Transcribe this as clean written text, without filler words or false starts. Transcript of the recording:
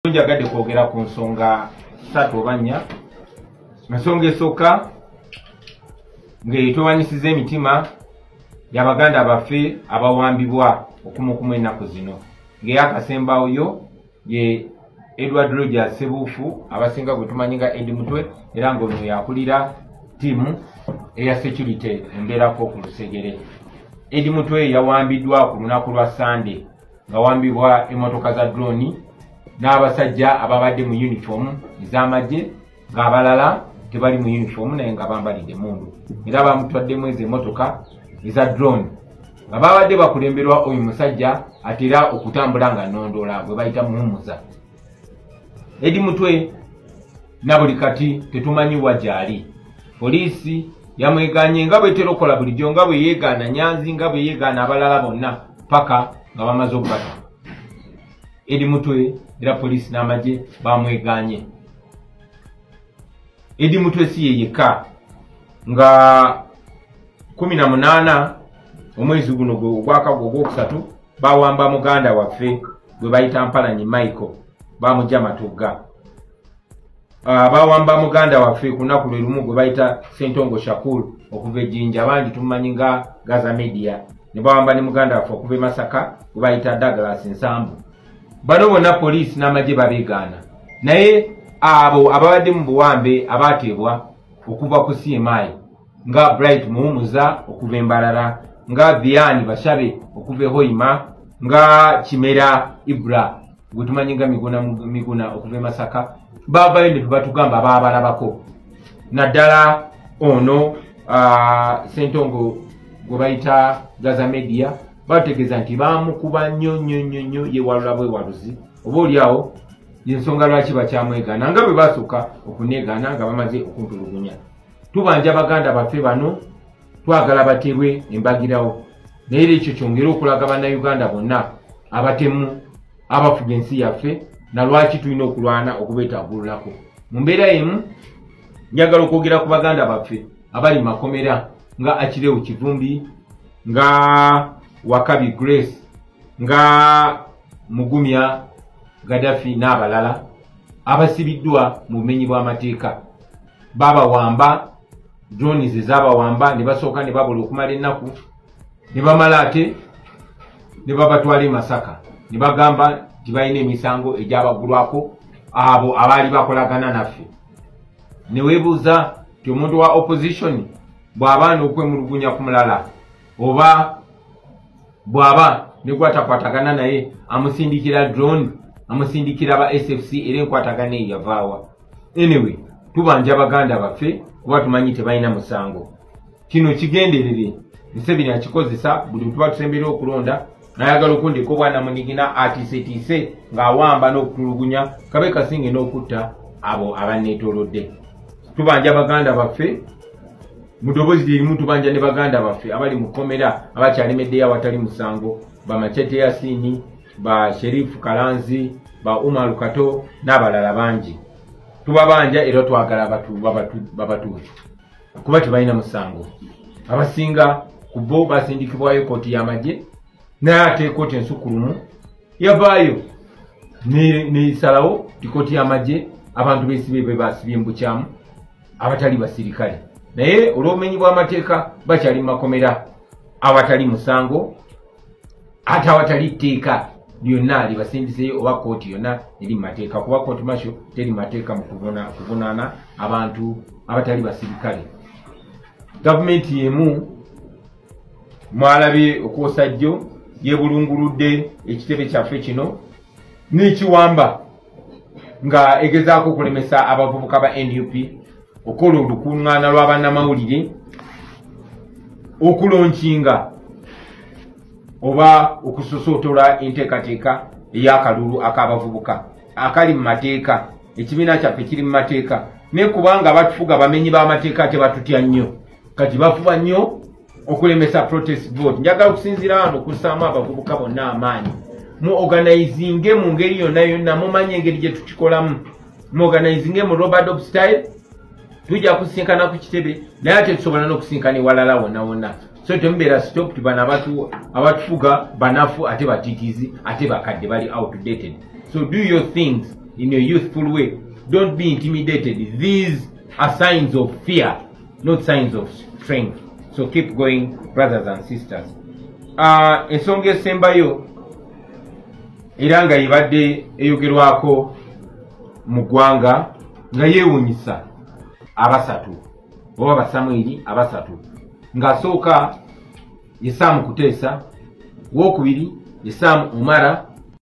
Njagadde kwogera ku nsonga 3 oba 4. Ensonga esooka ng'etwewanyisiza emitima y'Abaganda baffe abawambibwa okumukumu ennaku zino. Ng'eyakasembayo ye Edward Rogers Sebuufu abasinga gwe tumanyi nga Eddie Mutwe, era ng'ono yakulira ttiimu eya security embeerako ku Lusegere. Eddie Mutwe yawambiddwa ku lunaku lwa Sunday ng'awambibwa emmotoka za drone n'abasajja ababadde mu uniform ez'amagye ng'abalala tebali mu uniform naye nga bambalidde mundu, era bamutwaddemu ezo emmotoka eza drone nga babadde bakulemberwa oyo musajja atera okutambula nga nnondoola gwe bayita muhumuza. Eddie Mutwe na buli kati tetumanyiwa gy'ali. Poliisi yamweganye nga bw'etera okukola bulijjo, nga bwe yeegaana Nyanzi, nga bwe yeegaana abalala bonna paka nga bamaze okubata. Eddie Mutwe era poliisi n'amagye bamweganye. Eddie Mutwe si ye yekka, nga 18 omwezi guno ogwakagwa ogwokusatu bawamba muganda waffe gwe bayita Mpalanyi Michael, bamugya Matugga. Bawamba muganda waffe ku lunaku lwe lumu gwe bayita Ssentongo Shakur okuva e Jinja, abandi tumumanyi nga Gaza Media. Ne bawamba ne muganda waffe okuva e Masaka gwe bayita Douglas Nsambu. Bano bonna poliisi n'amagye babeegaana, naye abo ababadde mu buwambe abateebwa okuva ku CMI nga Bright Muhumuza okuva Embalala, nga Vian Bashabe okuva e Hoima, nga Kimera Ibra gwe tumanyi nga Miguna okuva e Masaka, baavayo ne tubatugamba baabalabako. Naddala ono Ssentongo gwe bayita Gaza Media bategeeza nti baamukuba nnyo ye walula bwewaluzi, oba oliawo yensonga lwaki bakyamwegaana nga bwe basooka okuneegaana nga bamaze okuntulugunya. Tubanja Baganda baffe bano twagala baterwe embagirawo, naye era ekyo kyongera okulaga bannayuganda bonna abatemu abafuga ensi yaffe na lwaki tulina okulwana okubeetagululako. Mu mbeera emu njagala okwogera ku Baganda baffe abali makomera nga Akirewu Kivumbi, nga Wakabi Grace, nga Mugumya Gaddafi n'abalala abasibiddwa mu bumenyi bw'amateeka. Babawamba, drones ezabawamba ne basooka ne babula okumala ennaku, ne bamala ate ne babatwala e Masaka ne bagamba nti balina emisango egyabagulwako abo abaali bakolagana naffe. Ne weebuuza nti omuntu wa opposition bw'aba n'okwemulugunya ku mulala oba bw'aba ne gwatakwatagana naye amusindikira drone, amusindikira ba SFC era enkwatagana eyo yavaawa. Anyway, tubanja Baganda baffe kuba tumanyi tebalina musango. Kino kigenderere Museveni akikozesa buli tuba tusembera okulonda n'ayagala okundika obwana munigina atiisetiise ng'awamba n'okutulugunya kabe kasinge n'okutta abo abanneetoolodde. Tubanja Baganda baffe mu ddoboozi lyerimu, tubanja ne Baganda baffe abali mu kkomera abakyalemeddeyo awatali musango, ba Machete Yasini, ba Sherifu Kalanzi, ba Umar Kato n'abalala bangi. Tubabanja era twagala babatuwe kuba tebalina musango. Abasinga ku bo basindikibwayo kooti y'amagye, naye ate kooti ensukulumu yavaayo n'esalawo ti kooti y'amagye abantu beesibe be basibye mu bukyamu abatali basirikale, naye olw'obumenyi bw'amateeka bakyali mu makomera awatali musango, ate awatali tteeka lyonna libasindiseyo oba kooti yonna eri mu mateeka, kuba kooti masho teri mateeka mu kuvunaana abantu abatali basirikale. Gavumenti yemu mwalabye okwosa jjo yeebulunguludde ekitebe kyaffe kino n'ekiwamba nga egezaako okulemesa abavubuka ba NUP okola olukuŋŋaana lw'abannamawulire okulonkinga oba okusosootola enteekateeka ey'akalulu ak'abavubuka akali mu mateeka. Ekibiina kyaffe kiri mu mateeka, naye kubanga abatufuga bamenyi b'amateeka tebatutya nnyo, kati bafuba nnyo okulemesa protest vote. Njagala okusinziira wano okussaamu abavubuka bonna amaanyi, mu organizinge mu ngeri yonna yonna, mumanyi engeri gye tukikolamu, mu organizinge mu Robert style. Tujja kusinkana ku kitebe naye ate tusobola n'okusinkana ewalala wonna wonna. So temubeera stop ti bano abatufuga banafu ate batikizi ate bakadde bali outdated. So do your things in a youthful way. Don't be intimidated. These are signs of fear, not signs of strength. So keep going, brothers and sisters. Ensonga esembayo era nga yibadde eyogerwako mu ggwanga nga yeewuunyisa abasatu oba basamwiri abasatu, ng'asooka ye Saamu Kuteesa, wookubiri ye Saamu Umara,